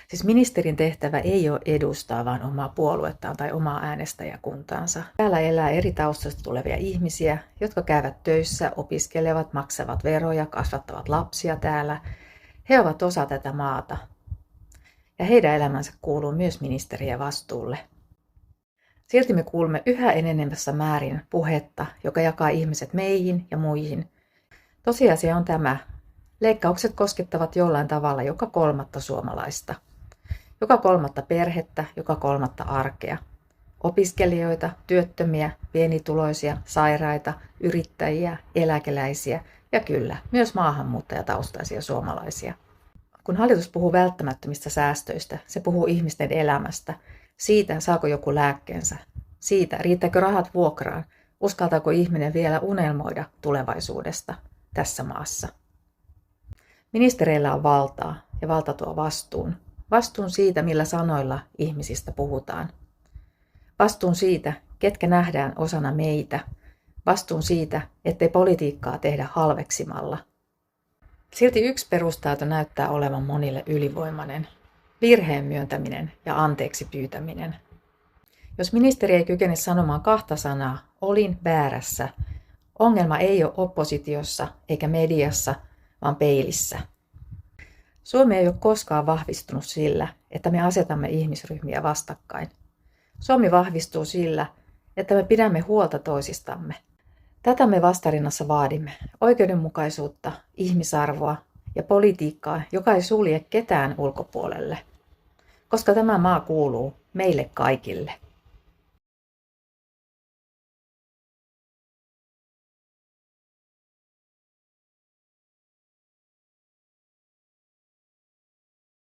Siis ministerin tehtävä ei ole edustaa vain omaa puoluettaan tai omaa äänestäjäkuntaansa. Täällä elää eri taustasta tulevia ihmisiä, jotka käyvät töissä, opiskelevat, maksavat veroja, kasvattavat lapsia täällä. He ovat osa tätä maata. Ja heidän elämänsä kuuluu myös ministerien vastuulle. Silti me kuulemme yhä enenevässä määrin puhetta, joka jakaa ihmiset meihin ja muihin. Tosiasia on tämä. Leikkaukset koskettavat jollain tavalla joka kolmatta suomalaista. Joka kolmatta perhettä, joka kolmatta arkea. Opiskelijoita, työttömiä, pienituloisia, sairaita, yrittäjiä, eläkeläisiä ja kyllä, myös maahanmuuttajataustaisia suomalaisia. Kun hallitus puhuu välttämättömistä säästöistä, se puhuu ihmisten elämästä, siitä saako joku lääkkeensä, siitä riittääkö rahat vuokraan, uskaltaako ihminen vielä unelmoida tulevaisuudesta tässä maassa. Ministereillä on valtaa ja valta tuo vastuun. Vastuun siitä, millä sanoilla ihmisistä puhutaan. Vastuun siitä, ketkä nähdään osana meitä. Vastuun siitä, ettei politiikkaa tehdä halveksimalla. Silti yksi perustaito näyttää olevan monille ylivoimainen. Virheen myöntäminen ja anteeksi pyytäminen. Jos ministeri ei kykene sanomaan kahta sanaa, olin väärässä, ongelma ei ole oppositiossa eikä mediassa, vaan peilissä. Suomi ei ole koskaan vahvistunut sillä, että me asetamme ihmisryhmiä vastakkain. Suomi vahvistuu sillä, että me pidämme huolta toisistamme. Tätä me vastarinnassa vaadimme, oikeudenmukaisuutta, ihmisarvoa ja politiikkaa, joka ei sulje ketään ulkopuolelle. Koska tämä maa kuuluu meille kaikille.